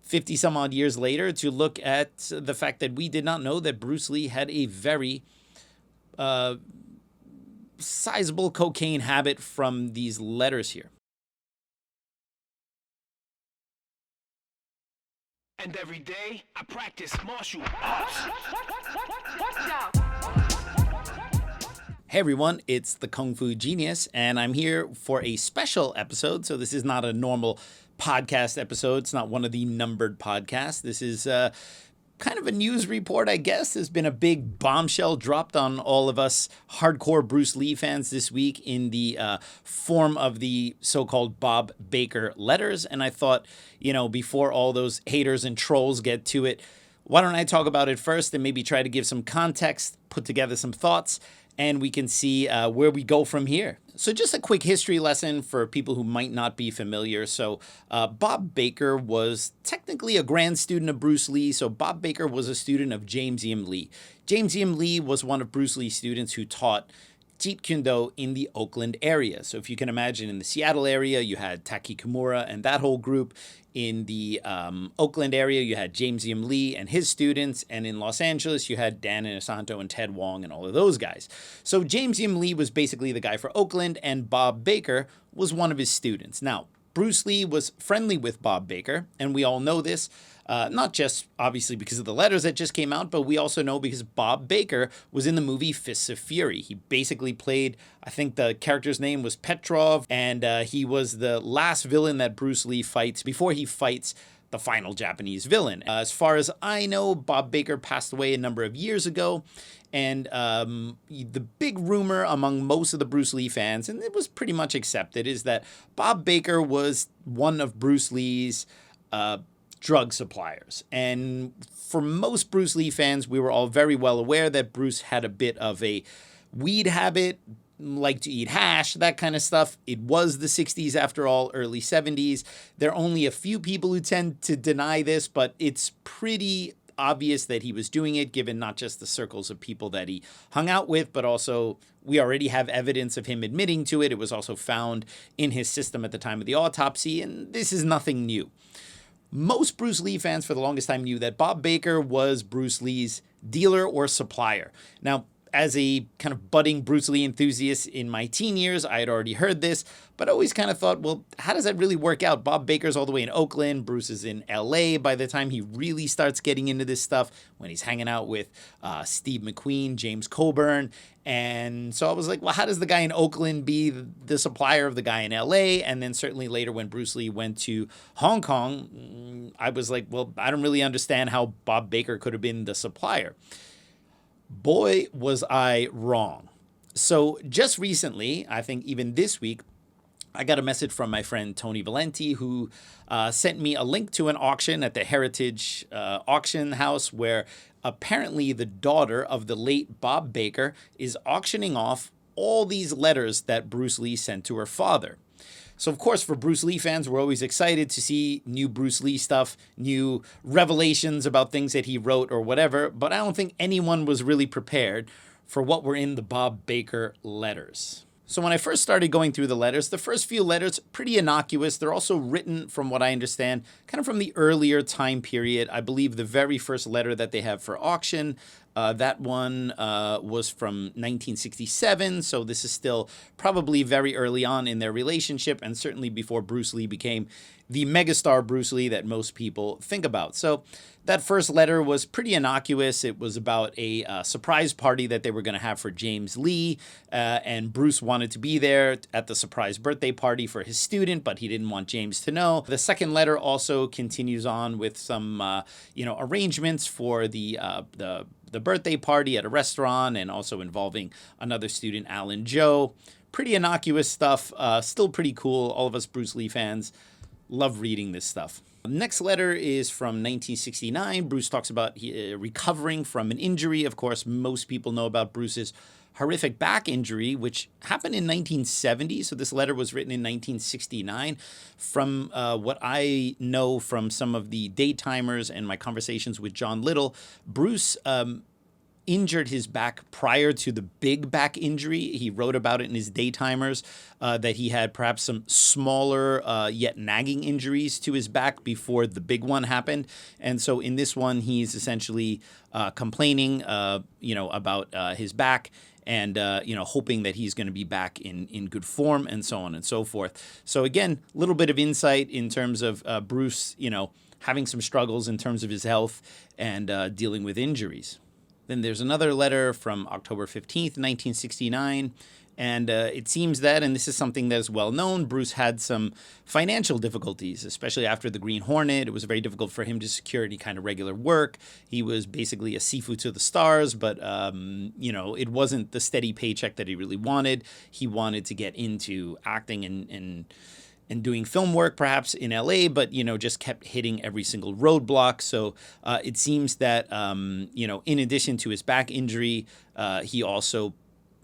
50 some odd years later to look at the fact that we did not know that Bruce Lee had a very sizable cocaine habit from these letters here. And every day I practice martial arts. Hey everyone, it's the Kung Fu Genius, and I'm here for a special episode. So this is not a normal podcast episode. It's not one of the numbered podcasts. This is kind of a news report, I guess. There's been a big bombshell dropped on all of us hardcore Bruce Lee fans this week in the form of the so-called Bob Baker letters. And I thought, before all those haters and trolls get to it, why don't I talk about it first and maybe try to give some context, put together some thoughts, and we can see where we go from here. So just a quick history lesson for people who might not be familiar. So Bob Baker was technically a grand student of Bruce Lee. So Bob Baker was a student of James Yim Lee. James Yim Lee was one of Bruce Lee's students who taught Jeet Kune Do in the Oakland area. So if you can imagine, in the Seattle area, you had Taki Kimura and that whole group. In the Oakland area, you had James Yim Lee and his students. And in Los Angeles, you had Dan Inosanto and Ted Wong and all of those guys. So James Yim Lee was basically the guy for Oakland, and Bob Baker was one of his students. Now, Bruce Lee was friendly with Bob Baker, and we all know this. Not just obviously because of the letters that just came out, but we also know because Bob Baker was in the movie Fists of Fury. He basically played, I think the character's name was Petrov, and he was the last villain that Bruce Lee fights before he fights the final Japanese villain. As far as I know, Bob Baker passed away a number of years ago. And the big rumor among most of the Bruce Lee fans, and it was pretty much accepted, is that Bob Baker was one of Bruce Lee's drug suppliers. And for most Bruce Lee fans, we were all very well aware that Bruce had a bit of a weed habit, liked to eat hash, that kind of stuff. It was the 60s after all, early 70s. There are only a few people who tend to deny this, but it's pretty obvious that he was doing it, given not just the circles of people that he hung out with, but also we already have evidence of him admitting to it. It was also found in his system at the time of the autopsy, and this is nothing new. Most Bruce Lee fans for the longest time knew that Bob Baker was Bruce Lee's dealer or supplier. Now, as a kind of budding Bruce Lee enthusiast in my teen years, I had already heard this, but I always kind of thought, well, how does that really work out? Bob Baker's all the way in Oakland. Bruce is in LA by the time he really starts getting into this stuff, when he's hanging out with Steve McQueen, James Coburn. And so I was like, well, how does the guy in Oakland be the supplier of the guy in LA? And then certainly later when Bruce Lee went to Hong Kong, I was like, well, I don't really understand how Bob Baker could have been the supplier. Boy, was I wrong. So just recently, I think even this week, I got a message from my friend Tony Valenti, who sent me a link to an auction at the Heritage Auction House, where apparently the daughter of the late Bob Baker is auctioning off all these letters that Bruce Lee sent to her father. So, of course, for Bruce Lee fans, we're always excited to see new Bruce Lee stuff, new revelations about things that he wrote or whatever, but I don't think anyone was really prepared for what were in the Bob Baker letters. So when I first started going through the letters, the first few letters, pretty innocuous. They're also written, from what I understand, kind of from the earlier time period. I believe the very first letter that they have for auction, that one was from 1967, so this is still probably very early on in their relationship, and certainly before Bruce Lee became the megastar Bruce Lee that most people think about. So that first letter was pretty innocuous. It was about a surprise party that they were going to have for James Lee, and Bruce wanted to be there at the surprise birthday party for his student, but he didn't want James to know. The second letter also continues on with some, arrangements for the birthday party at a restaurant, and also involving another student, Alan Joe. Pretty innocuous stuff, still pretty cool. All of us Bruce Lee fans love reading this stuff. Next letter is from 1969. Bruce talks about recovering from an injury. Of course, most people know about Bruce's horrific back injury, which happened in 1970. So this letter was written in 1969. From what I know from some of the daytimers and my conversations with John Little, Bruce injured his back prior to the big back injury. He wrote about it in his Daytimers, that he had perhaps some smaller yet nagging injuries to his back before the big one happened. And so in this one, he's essentially complaining, about his back and, hoping that he's going to be back in good form and so on and so forth. So again, a little bit of insight in terms of Bruce, having some struggles in terms of his health and dealing with injuries. Then there's another letter from October 15th, 1969. And it seems that, and this is something that is well known, Bruce had some financial difficulties, especially after the Green Hornet. It was very difficult for him to secure any kind of regular work. He was basically a Sifu to the stars, but, it wasn't the steady paycheck that he really wanted. He wanted to get into acting and doing film work, perhaps in LA, but, just kept hitting every single roadblock. So it seems that, in addition to his back injury, he also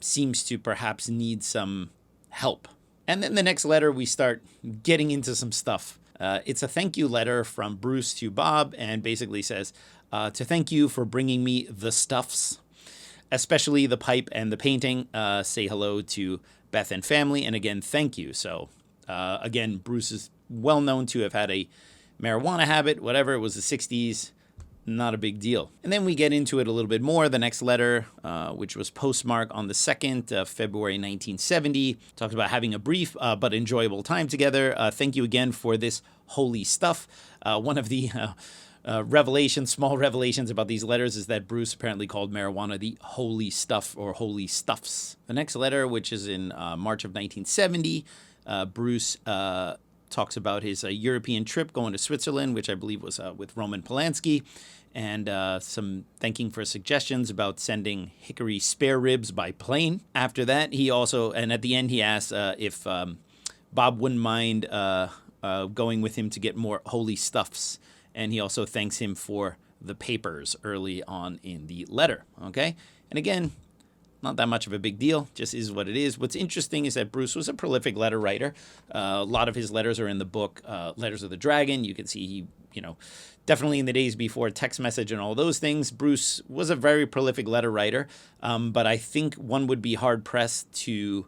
seems to perhaps need some help. And then the next letter, we start getting into some stuff. It's a thank you letter from Bruce to Bob, and basically says, to thank you for bringing me the stuffs, especially the pipe and the painting. Say hello to Beth and family, and again, thank you. So again, Bruce is well known to have had a marijuana habit, whatever, it was the 60s. Not a big deal. And then we get into it a little bit more. The next letter, which was postmarked on the 2nd of February 1970, talks about having a brief but enjoyable time together. Thank you again for this holy stuff. One of the small revelations about these letters is that Bruce apparently called marijuana the holy stuff or holy stuffs. The next letter, which is in March of 1970, Bruce talks about his European trip going to Switzerland, which I believe was with Roman Polanski, and some thanking for suggestions about sending hickory spare ribs by plane. After that, he also, and at the end, he asks if Bob wouldn't mind going with him to get more holy stuffs, and he also thanks him for the papers early on in the letter, okay? And again, not that much of a big deal, just is what it is. What's interesting is that Bruce was a prolific letter writer. A lot of his letters are in the book Letters of the Dragon. You can see he, definitely in the days before text message and all those things, Bruce was a very prolific letter writer. But I think one would be hard-pressed to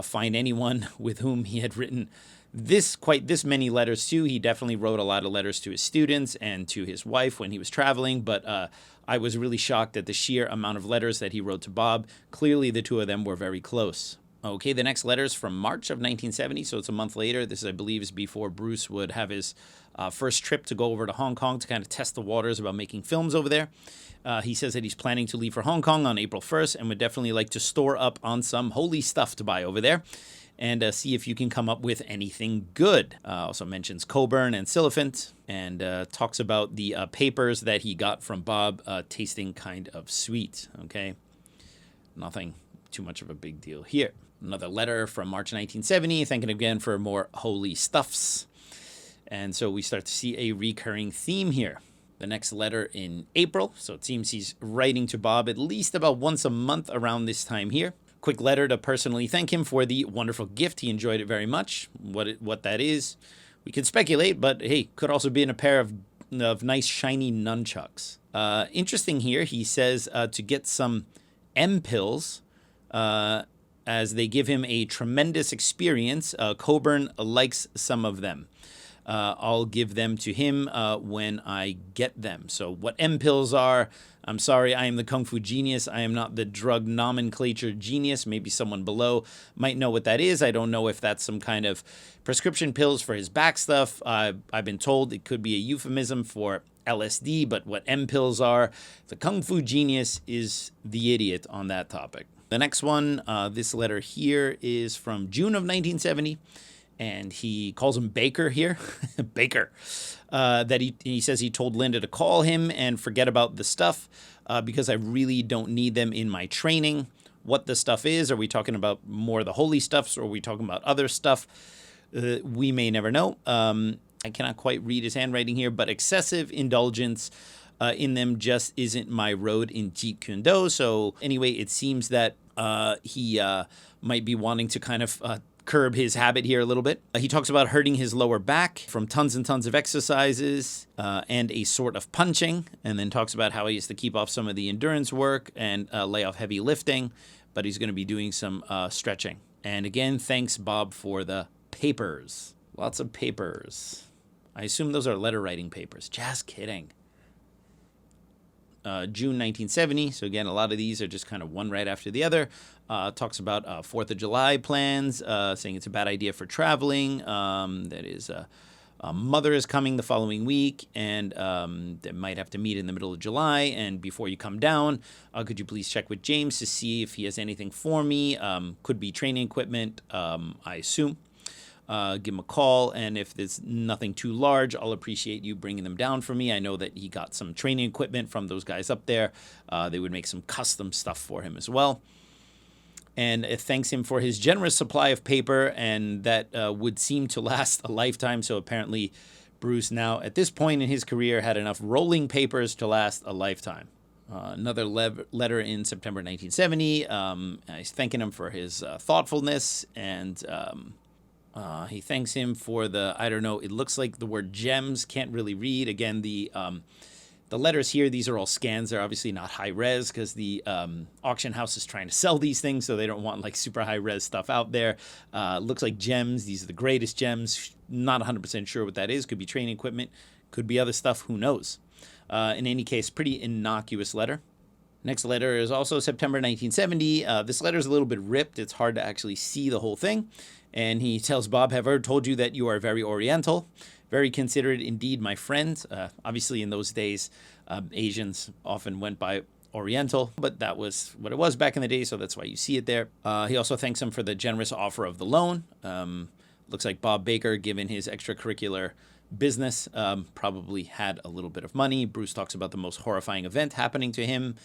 find anyone with whom he had written this many letters to. He definitely wrote a lot of letters to his students and to his wife when he was traveling, but I was really shocked at the sheer amount of letters that he wrote to Bob. Clearly, the two of them were very close. Okay, the next letter is from March of 1970, so it's a month later. This, I believe, is before Bruce would have his first trip to go over to Hong Kong to kind of test the waters about making films over there. He says that he's planning to leave for Hong Kong on April 1st and would definitely like to store up on some holy stuff to buy over there and see if you can come up with anything good. Also mentions Coburn and Silliphant, and talks about the papers that he got from Bob tasting kind of sweet, okay? Nothing too much of a big deal here. Another letter from March 1970, thanking again for more holy stuffs. And so we start to see a recurring theme here. The next letter in April, so it seems he's writing to Bob at least about once a month around this time here. Quick letter to personally thank him for the wonderful gift. He enjoyed it very much. What that is, we can speculate, but hey, could also be in a pair of nice shiny nunchucks. Interesting here, he says to get some M pills, as they give him a tremendous experience. Coburn likes some of them. I'll give them to him when I get them. So what M pills are, I'm sorry, I am the Kung Fu genius. I am not the drug nomenclature genius. Maybe someone below might know what that is. I don't know if that's some kind of prescription pills for his back stuff. I've been told it could be a euphemism for LSD, but what M pills are, the Kung Fu genius is the idiot on that topic. The next one, this letter here is from June of 1970. And he calls him Baker here, Baker, that he says he told Linda to call him and forget about the stuff because I really don't need them in my training. What the stuff is, are we talking about more of the holy stuffs, or are we talking about other stuff? We may never know. I cannot quite read his handwriting here, but excessive indulgence in them just isn't my road in Jeet Kune Do. So anyway, it seems that he might be wanting to kind of curb his habit here a little bit. He talks about hurting his lower back from tons and tons of exercises and a sort of punching, and then talks about how he has to keep off some of the endurance work and lay off heavy lifting, but he's going to be doing some stretching. And again, thanks, Bob, for the papers. Lots of papers. I assume those are letter writing papers. Just kidding. June 1970. So again, a lot of these are just kind of one right after the other. Talks about 4th of July plans, saying it's a bad idea for traveling. That is, mother is coming the following week, and they might have to meet in the middle of July. And before you come down, could you please check with James to see if he has anything for me? Could be training equipment, I assume. Give him a call, and if there's nothing too large, I'll appreciate you bringing them down for me. I know that he got some training equipment from those guys up there. They would make some custom stuff for him as well. And it thanks him for his generous supply of paper, and that would seem to last a lifetime. So apparently Bruce now, at this point in his career, had enough rolling papers to last a lifetime. Another letter in September 1970. He's thanking him for his thoughtfulness, and he thanks him for the, I don't know, it looks like the word gems, can't really read. Again, the letters here, these are all scans. They're obviously not high res because the auction house is trying to sell these things, so they don't want like super high res stuff out there. Looks like gems. These are the greatest gems. Not 100% sure what that is. Could be training equipment. Could be other stuff. Who knows? In any case, pretty innocuous letter. Next letter is also September 1970. This letter is a little bit ripped. It's hard to actually see the whole thing. And he tells Bob, have I ever told you that you are very oriental? Very considerate indeed, my friend. Obviously, in those days, Asians often went by Oriental, but that was what it was back in the day, so that's why you see it there. He also thanks him for the generous offer of the loan. Looks like Bob Baker, given his extracurricular business, probably had a little bit of money. Bruce talks about the most horrifying event happening to him,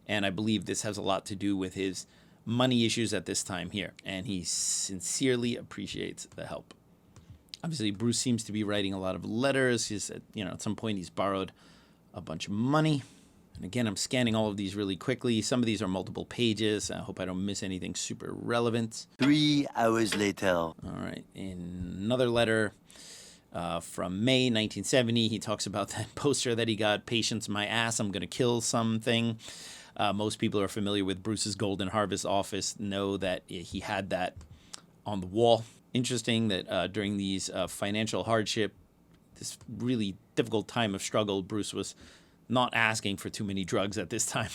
and I believe this has a lot to do with his money issues at this time here, and he sincerely appreciates the help. Obviously, Bruce seems to be writing a lot of letters. He's, at some point he's borrowed a bunch of money. And again, I'm scanning all of these really quickly. Some of these are multiple pages. I hope I don't miss anything super relevant. 3 hours later. All right, in another letter from May 1970, he talks about that poster that he got, Patience My Ass, I'm Gonna Kill Something. Most people who are familiar with Bruce's Golden Harvest office know that he had that on the wall. Interesting that during these financial hardship, this really difficult time of struggle, Bruce was not asking for too many drugs at this time.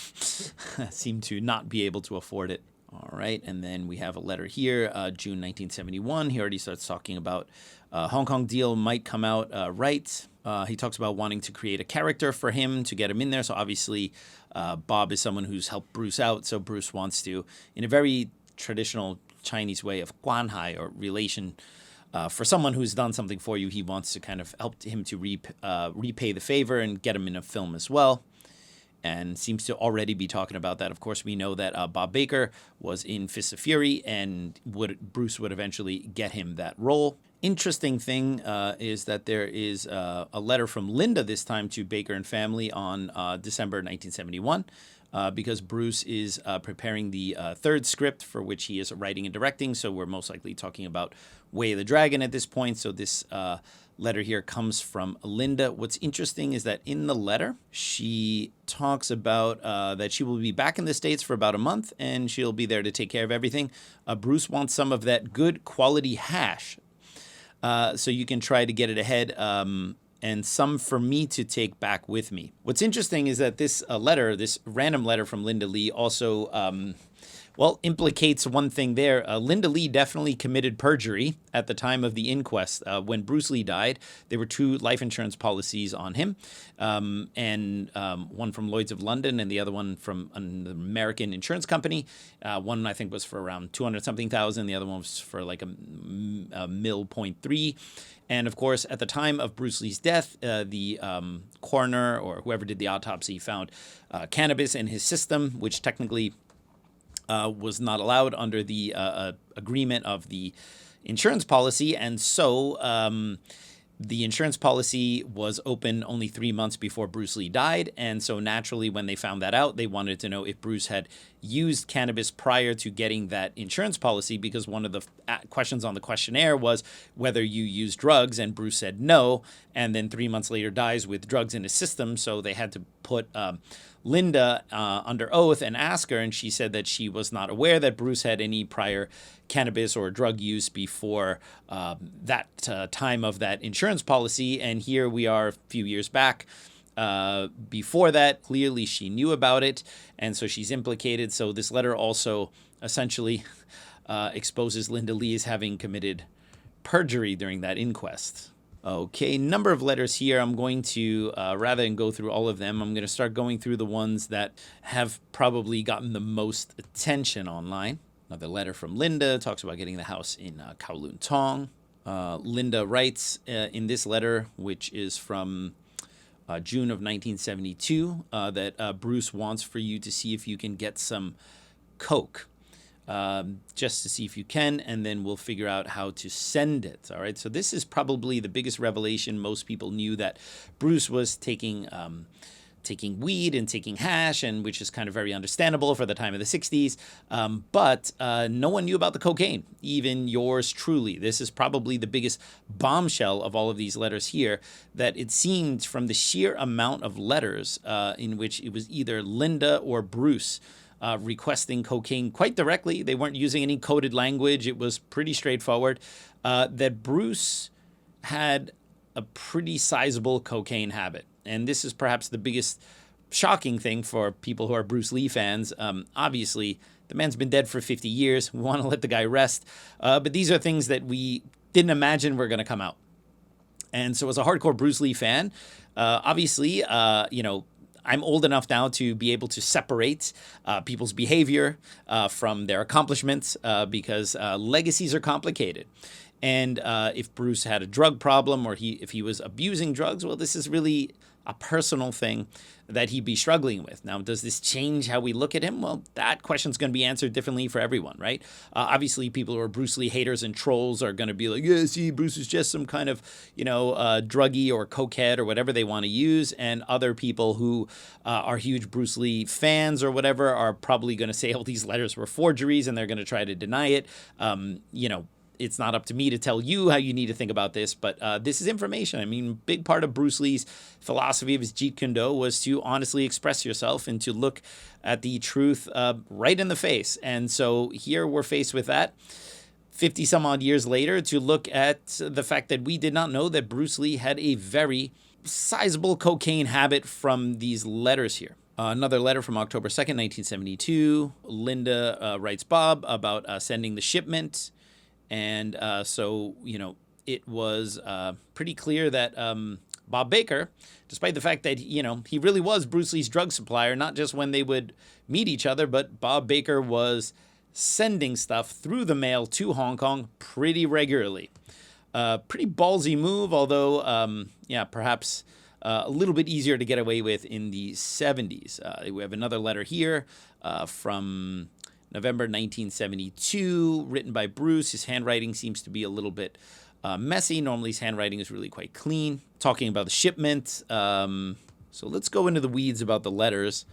Seemed to not be able to afford it. All right, and then we have a letter here, June 1971. He already starts talking about Hong Kong deal might come out right. He talks about wanting to create a character for him to get him in there. So obviously, Bob is someone who's helped Bruce out. So Bruce wants to, in a very traditional Chinese way of guanhai, or relation, for someone who's done something for you, he wants to kind of help him to repay the favor and get him in a film as well. And seems to already be talking about that. Of course, we know that Bob Baker was in Fists of Fury, and Bruce would eventually get him that role. Interesting thing is that there is a letter from Linda this time to Baker and family on December 1971, because Bruce is preparing the third script for which he is writing and directing. So we're most likely talking about Way of the Dragon at this point. So this letter here comes from Linda. What's interesting is that in the letter, she talks about that she will be back in the States for about a month, and she'll be there to take care of everything. Bruce wants some of that good quality hash, so you can try to get it ahead, and some for me to take back with me. What's interesting is that this letter, this random letter from Linda Lee, also implicates one thing there. Linda Lee definitely committed perjury at the time of the inquest. When Bruce Lee died, there were 2 life insurance policies on him, and one from Lloyd's of London and the other one from an American insurance company. One, I think, was for around 200-something thousand. The other one was for like a mil point 3. And, of course, at the time of Bruce Lee's death, the coroner or whoever did the autopsy found cannabis in his system, which technically was not allowed under the agreement of the insurance policy. And so The insurance policy was open only 3 months before Bruce Lee died, and so naturally when they found that out, they wanted to know if Bruce had used cannabis prior to getting that insurance policy, because one of the questions on the questionnaire was whether you used drugs, and Bruce said no, and then 3 months later dies with drugs in his system, so they had to put Linda under oath and ask her, and she said that she was not aware that Bruce had any prior cannabis or drug use before that time of that insurance policy. And here we are a few years back. Before that, clearly she knew about it, and so she's implicated. So this letter also essentially exposes Linda Lee as having committed perjury during that inquest. Okay, number of letters here. I'm going to, rather than go through all of them, I'm going to start going through the ones that have probably gotten the most attention online. Another letter from Linda talks about getting the house in Kowloon Tong. Linda writes in this letter, which is from June of 1972, that Bruce wants for you to see if you can get some coke. Just to see if you can, and then we'll figure out how to send it. All right. So this is probably the biggest revelation. Most people knew that Bruce was taking weed and taking hash, and which is kind of very understandable for the time of the 60s. But no one knew about the cocaine, even yours truly. This is probably the biggest bombshell of all of these letters here, that it seemed from the sheer amount of letters in which it was either Linda or Bruce requesting cocaine quite directly. They weren't using any coded language. It was pretty straightforward. That Bruce had a pretty sizable cocaine habit. And this is perhaps the biggest shocking thing for people who are Bruce Lee fans. Obviously, the man's been dead for 50 years. We want to let the guy rest. But these are things that we didn't imagine were going to come out. And so as a hardcore Bruce Lee fan, obviously, I'm old enough now to be able to separate people's behavior from their accomplishments because legacies are complicated. And if Bruce had a drug problem, or if he was abusing drugs, well, this is really a personal thing that he'd be struggling with. Now, does this change how we look at him? Well, that question's going to be answered differently for everyone, right? Obviously, people who are Bruce Lee haters and trolls are going to be like, yeah, see, Bruce is just some kind of, druggie or cokehead or whatever they want to use. And other people who are huge Bruce Lee fans or whatever are probably going to say all these letters were forgeries, and they're going to try to deny it. It's not up to me to tell you how you need to think about this, but this is information. I mean, big part of Bruce Lee's philosophy of his Jeet Kune Do was to honestly express yourself and to look at the truth right in the face. And so here we're faced with that 50 some odd years later to look at the fact that we did not know that Bruce Lee had a very sizable cocaine habit from these letters here. Another letter from October 2nd, 1972. Linda writes Bob about sending the shipment. And so, it was pretty clear that Bob Baker, despite the fact that, he really was Bruce Lee's drug supplier, not just when they would meet each other, but Bob Baker was sending stuff through the mail to Hong Kong pretty regularly. Pretty ballsy move, although, perhaps a little bit easier to get away with in the 70s. We have another letter here from November 1972, written by Bruce. His handwriting seems to be a little bit messy. Normally his handwriting is really quite clean. Talking about the shipment. So let's go into the weeds about the letters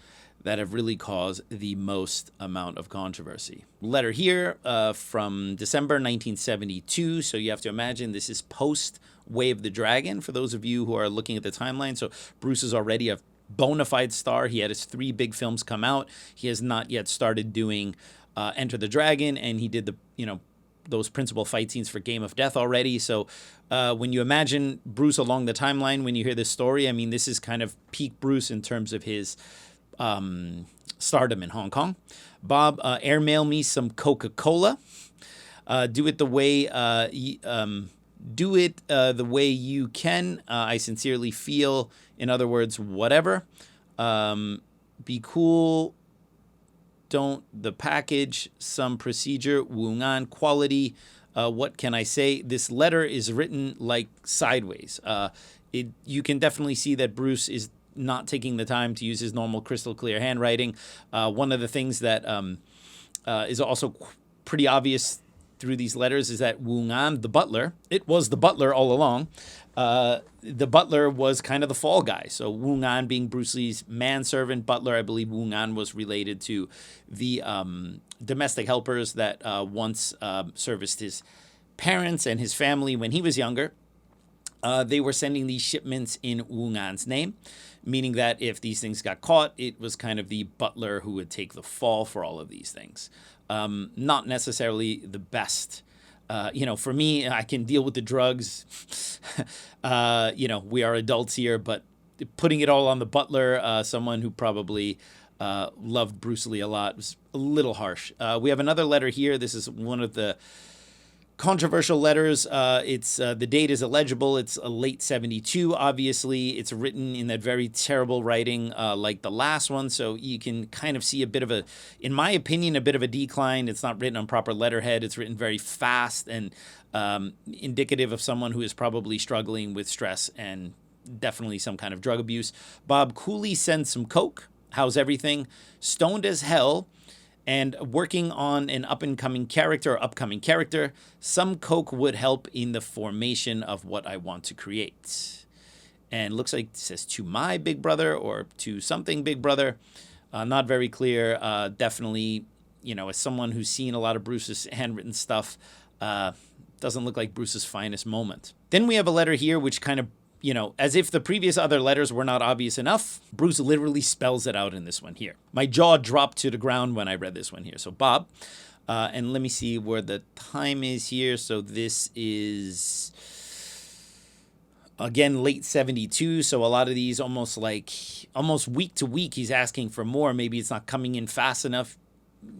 that have really caused the most amount of controversy. Letter here from December 1972. So you have to imagine this is post Way of the Dragon, for those of you who are looking at the timeline. So Bruce is already a bona fide star. He had his 3 big films come out. He has not yet started doing Enter the Dragon, and he did those principal fight scenes for Game of Death already. So when you imagine Bruce along the timeline, when you hear this story, I mean, this is kind of peak Bruce in terms of his stardom in Hong Kong. Bob, airmail me some Coca-Cola. Do it the way the way you can. I sincerely feel. In other words, whatever. Be cool. Don't the package. Some procedure. Wungan quality. What can I say? This letter is written like sideways. You can definitely see that Bruce is not taking the time to use his normal crystal clear handwriting. One of the things that is also pretty obvious through these letters is that Wu Ngan, the butler, it was the butler all along. The butler was kind of the fall guy. So Wu Ngan being Bruce Lee's manservant butler, I believe Wu Ngan was related to the domestic helpers that once serviced his parents and his family when he was younger. They were sending these shipments in Wu Ngan's name, meaning that if these things got caught, it was kind of the butler who would take the fall for all of these things. Not necessarily the best. For me, I can deal with the drugs. We are adults here, but putting it all on the butler, someone who probably loved Bruce Lee a lot, was a little harsh. We have another letter here. This is one of the controversial letters. It's the date is illegible. It's a late 72, obviously. It's written in that very terrible writing like the last one, so you can kind of see a bit of a, in my opinion, a bit of a decline. It's not written on proper letterhead. It's written very fast and indicative of someone who is probably struggling with stress and definitely some kind of drug abuse. Bob Cooley sends some coke. How's everything? Stoned as hell. And working on an upcoming character. Some coke would help in the formation of what I want to create. And looks like it says to my big brother or to something big brother. Not very clear. Definitely, as someone who's seen a lot of Bruce's handwritten stuff, doesn't look like Bruce's finest moment. Then we have a letter here which kind of, as if the previous other letters were not obvious enough, Bruce literally spells it out in this one here. My jaw dropped to the ground when I read this one here. So Bob, and let me see where the time is here. So this is, again, late 72. So a lot of these almost week to week, he's asking for more. Maybe it's not coming in fast enough,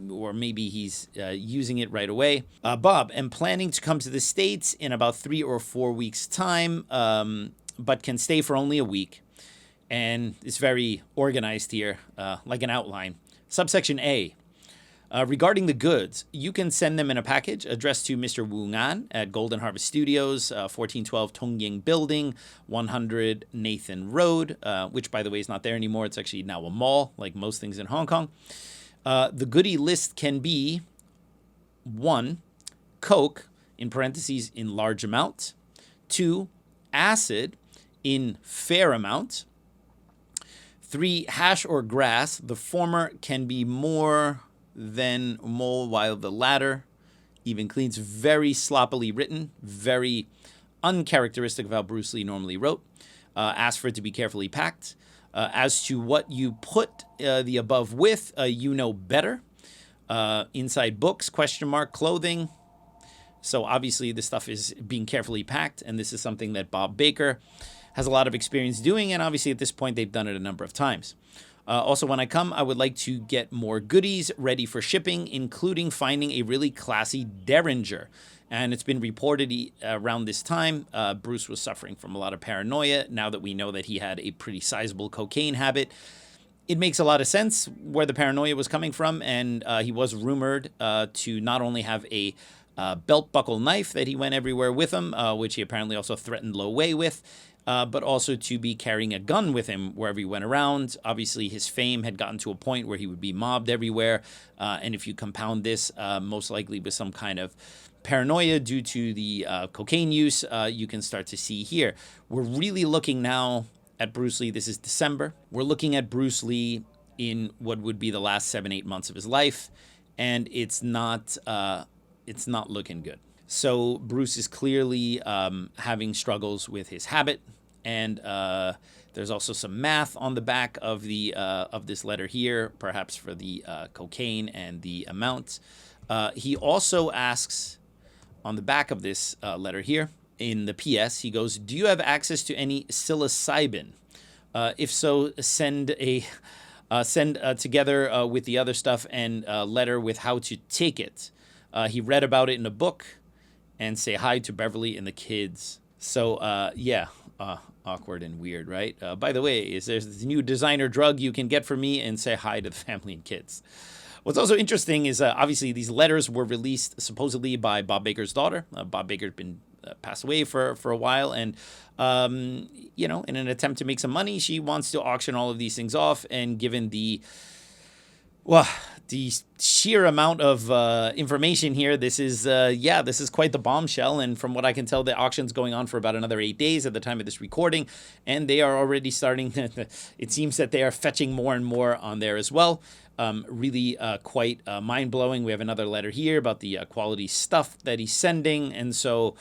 or maybe he's using it right away. Bob, am planning to come to the States in about 3 or 4 weeks' time. But can stay for only a week. And it's very organized here, like an outline. Subsection A. Regarding the goods, you can send them in a package addressed to Mr. Wu Ngan at Golden Harvest Studios, 1412 Tongying Building, 100 Nathan Road, which, by the way, is not there anymore. It's actually now a mall, like most things in Hong Kong. The goodie list can be 1, coke, in parentheses, in large amount. 2, acid, in fair amount. 3, hash or grass. The former can be more than mole, while the latter even cleans. Very sloppily written, very uncharacteristic of how Bruce Lee normally wrote. Ask for it to be carefully packed. As to what you put the above with, you know better. Inside books, ? Clothing. So obviously this stuff is being carefully packed, and this is something that Bob Baker has a lot of experience doing, and obviously at this point they've done it a number of times. Also, when I come, I would like to get more goodies ready for shipping, including finding a really classy Derringer. And it's been reported around this time, Bruce was suffering from a lot of paranoia. Now that we know that he had a pretty sizable cocaine habit, it makes a lot of sense where the paranoia was coming from, and he was rumored to not only have a belt buckle knife that he went everywhere with him, which he apparently also threatened Lo Wei with, but also to be carrying a gun with him wherever he went around. Obviously, his fame had gotten to a point where he would be mobbed everywhere, and if you compound this, most likely with some kind of paranoia due to the cocaine use, you can start to see here. We're really looking now at Bruce Lee. This is December. We're looking at Bruce Lee in what would be the last 7-8 months of his life, and it's not looking good. So Bruce is clearly having struggles with his habit, and there's also some math on the back of the of this letter here, perhaps for the cocaine and the amount. He also asks on the back of this letter here, in the PS, he goes, "Do you have access to any psilocybin? If so, send together with the other stuff and a letter with how to take it. He read about it in a book, and say hi to Beverly and the kids." So, awkward and weird, right? By the way, there's this new designer drug you can get for me, and say hi to the family and kids. What's also interesting is obviously these letters were released supposedly by Bob Baker's daughter. Bob Baker's been passed away for a while, and in an attempt to make some money, she wants to auction all of these things off. And given the the sheer amount of information here, this is quite the bombshell. And from what I can tell, the auction's going on for about another 8 days at the time of this recording. And they are already starting to, it seems that they are fetching more and more on there as well. Really quite mind-blowing. We have another letter here about the quality stuff that he's sending. And so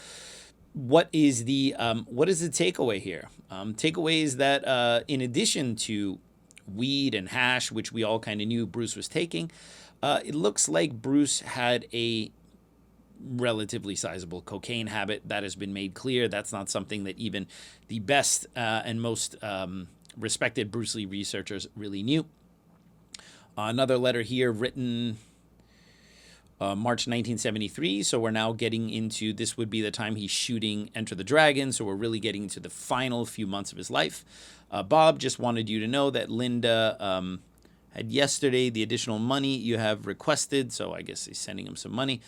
what is the takeaway here? Takeaway is that in addition to weed and hash, which we all kind of knew Bruce was taking, it looks like Bruce had a relatively sizable cocaine habit. That has been made clear. That's not something that even the best and most respected Bruce Lee researchers really knew. Another letter here written March 1973, so we're now getting into, this would be the time he's shooting Enter the Dragon, so we're really getting into the final few months of his life. Bob, just wanted you to know that Linda had yesterday the additional money you have requested, so I guess he's sending him some money.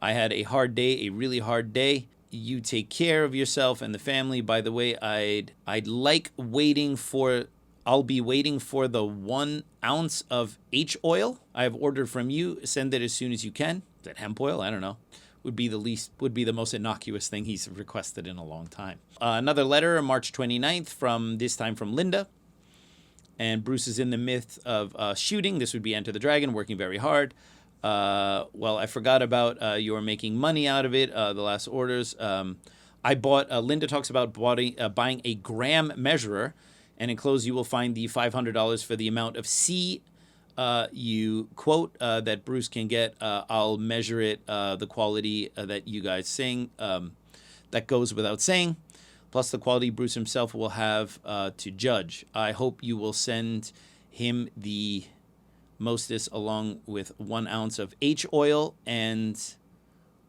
I had a hard day, a really hard day. You take care of yourself and the family. By the way, I'd like waiting for... I'll be waiting for the 1 ounce of H oil I have ordered from you. Send it as soon as you can. Is that hemp oil? I don't know. Would be the most innocuous thing he's requested in a long time. Another letter, March 29th, from Linda. And Bruce is in the midst of shooting. This would be Enter the Dragon, working very hard. Well, I forgot about your making money out of it, the last orders. I bought, Linda talks about buying a gram measurer. And enclosed, you will find the $500 for the amount of C you quote that Bruce can get. I'll measure it, the quality that you guys sing. That goes without saying. Plus the quality Bruce himself will have to judge. I hope you will send him the Mostis along with 1 ounce of H oil and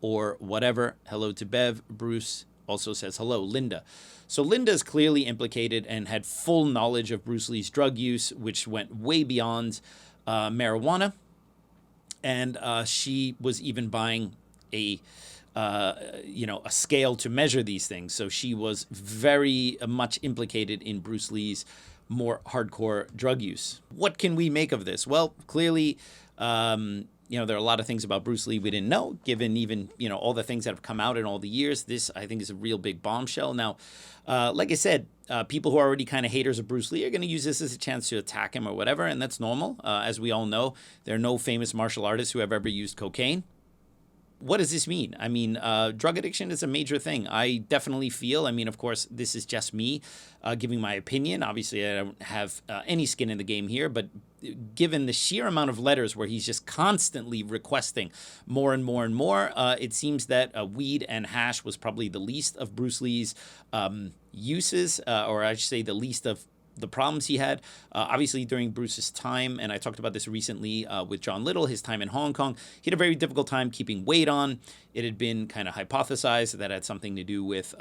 or whatever. Hello to Bev. Bruce also says hello, Linda. So Linda is clearly implicated and had full knowledge of Bruce Lee's drug use, which went way beyond marijuana. And she was even buying a scale to measure these things. So she was very much implicated in Bruce Lee's more hardcore drug use. What can we make of this? Well, clearly, there are a lot of things about Bruce Lee we didn't know, given even, all the things that have come out in all the years. This, I think, is a real big bombshell. Now, like I said, people who are already kind of haters of Bruce Lee are going to use this as a chance to attack him or whatever, and that's normal. As we all know, there are no famous martial artists who have ever used cocaine. What does this mean? I mean, drug addiction is a major thing. I definitely feel, of course, this is just me giving my opinion. Obviously, I don't have any skin in the game here, but given the sheer amount of letters where he's just constantly requesting more and more and more, it seems that weed and hash was probably the least of Bruce Lee's uses, or I should say the least of the problems he had. Obviously, during Bruce's time, and I talked about this recently with John Little, his time in Hong Kong, he had a very difficult time keeping weight on. It had been kind of hypothesized that had something to do with,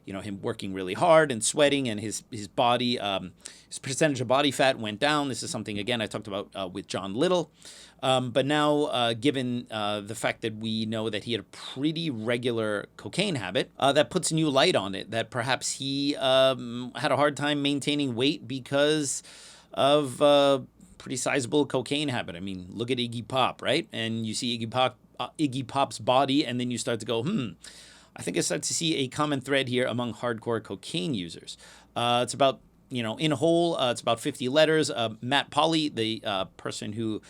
him working really hard and sweating, and his body, his percentage of body fat went down. This is something, again, I talked about with John Little. But now, given the fact that we know that he had a pretty regular cocaine habit, that puts new light on it, that perhaps he had a hard time maintaining weight because of pretty sizable cocaine habit. I mean, look at Iggy Pop, right? And you see Iggy Pop's body, and then you start to go, I think I start to see a common thread here among hardcore cocaine users. It's about, in whole, it's about 50 letters. Matt Polly, the person who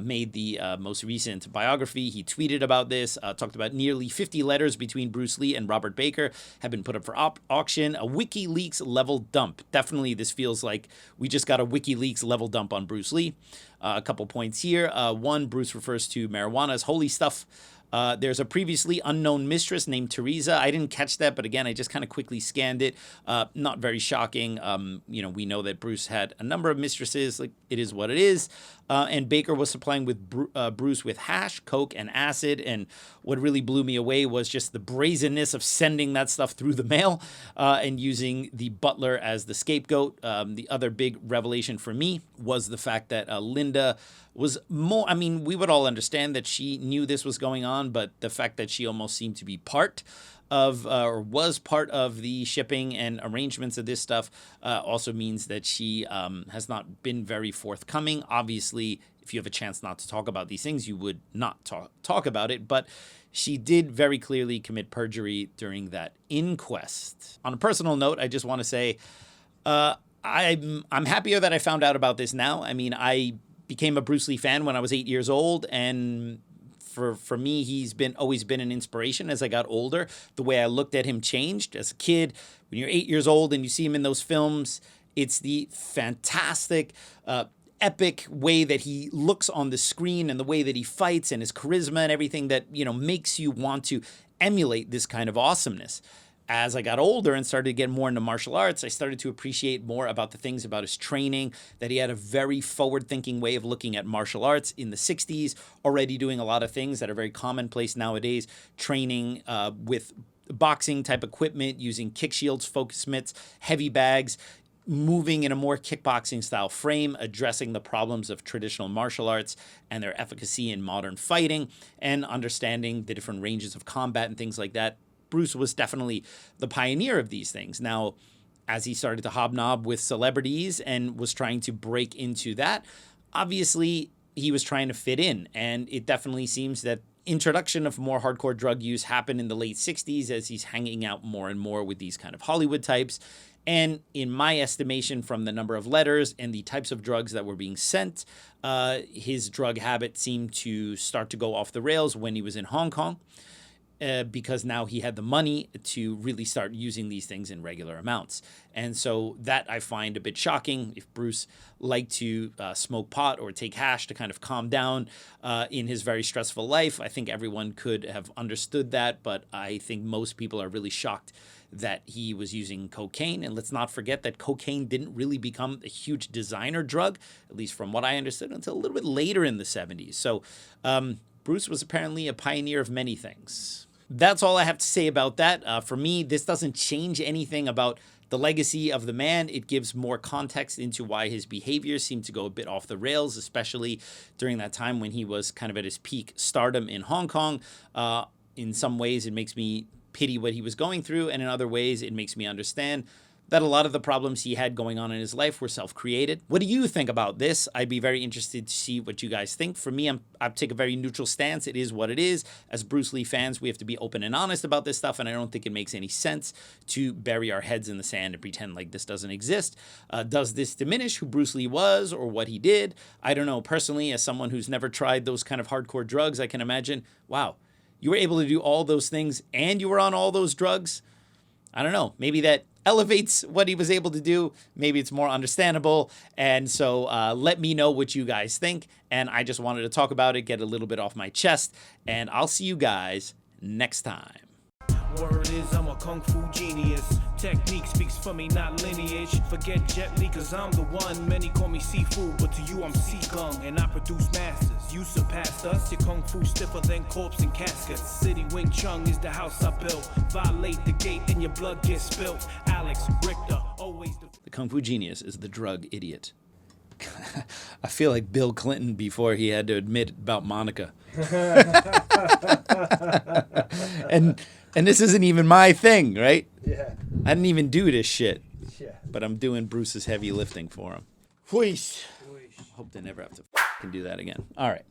made the most recent biography, he tweeted about this, talked about nearly 50 letters between Bruce Lee and Robert Baker have been put up for auction. A WikiLeaks level dump. Definitely, this feels like we just got a WikiLeaks level dump on Bruce Lee. A couple points here. One, Bruce refers to marijuana as holy stuff. There's a previously unknown mistress named Teresa. I didn't catch that, but again, I just kind of quickly scanned it. Not very shocking. We know that Bruce had a number of mistresses. Like, it is what it is. And Baker was supplying with Bruce with hash, coke, and acid. And what really blew me away was just the brazenness of sending that stuff through the mail and using the butler as the scapegoat. The other big revelation for me was the fact that Linda was more, we would all understand that she knew this was going on, on, but the fact that she almost seemed to be part of or was part of the shipping and arrangements of this stuff also means that she has not been very forthcoming. Obviously, if you have a chance not to talk about these things, you would not talk about it, but she did very clearly commit perjury during that inquest. On a personal note, I just want to say I'm happier that I found out about this now. I mean, I became a Bruce Lee fan when I was 8 years old, and for me, he's always been an inspiration as I got older. The way I looked at him changed. As a kid, when you're 8 years old and you see him in those films, it's the fantastic, epic way that he looks on the screen and the way that he fights and his charisma and everything that, makes you want to emulate this kind of awesomeness. As I got older and started to get more into martial arts, I started to appreciate more about the things about his training, that he had a very forward-thinking way of looking at martial arts in the 60s, already doing a lot of things that are very commonplace nowadays, training with boxing type equipment, using kick shields, focus mitts, heavy bags, moving in a more kickboxing style frame, addressing the problems of traditional martial arts and their efficacy in modern fighting, and understanding the different ranges of combat and things like that. Bruce was definitely the pioneer of these things. Now, as he started to hobnob with celebrities and was trying to break into that, obviously he was trying to fit in. And it definitely seems that introduction of more hardcore drug use happened in the late 60s as he's hanging out more and more with these kind of Hollywood types. And in my estimation, from the number of letters and the types of drugs that were being sent, his drug habit seemed to start to go off the rails when he was in Hong Kong. Because now he had the money to really start using these things in regular amounts. And so that I find a bit shocking. If Bruce liked to smoke pot or take hash to kind of calm down in his very stressful life, I think everyone could have understood that. But I think most people are really shocked that he was using cocaine. And let's not forget that cocaine didn't really become a huge designer drug, at least from what I understood, until a little bit later in the 70s. So Bruce was apparently a pioneer of many things. That's all I have to say about that. For me, this doesn't change anything about the legacy of the man. It gives more context into why his behavior seemed to go a bit off the rails, especially during that time when he was kind of at his peak stardom in Hong Kong. In some ways, it makes me pity what he was going through, and in other ways, it makes me understand that a lot of the problems he had going on in his life were self-created. What do you think about this? I'd be very interested to see what you guys think. For me, I take a very neutral stance. It is what it is. As Bruce Lee fans, we have to be open and honest about this stuff, and I don't think it makes any sense to bury our heads in the sand and pretend like this doesn't exist. Does this diminish who Bruce Lee was or what he did? I don't know. Personally, as someone who's never tried those kind of hardcore drugs, I can imagine, wow, you were able to do all those things and you were on all those drugs? I don't know. Maybe that elevates what he was able to do. Maybe it's more understandable. And so let me know what you guys think. And I just wanted to talk about it, get a little bit off my chest. And I'll see you guys next time. Word is I'm a kung fu genius. Technique speaks for me, not lineage. Forget Jet Li, cause I'm the one. Many call me seafood, but to you I'm sea kung. And I produce masters. You surpassed us. Your kung fu stiffer than corpse and caskets. City Wing Chun is the house I built. Violate the gate and your blood gets spilt. Alex Richter, always the kung fu genius is the drug idiot. I feel like Bill Clinton before he had to admit about Monica. And this isn't even my thing, right? Yeah. I didn't even do this shit. Yeah. But I'm doing Bruce's heavy lifting for him. Whoosh. Hope they never have to fucking do that again. All right.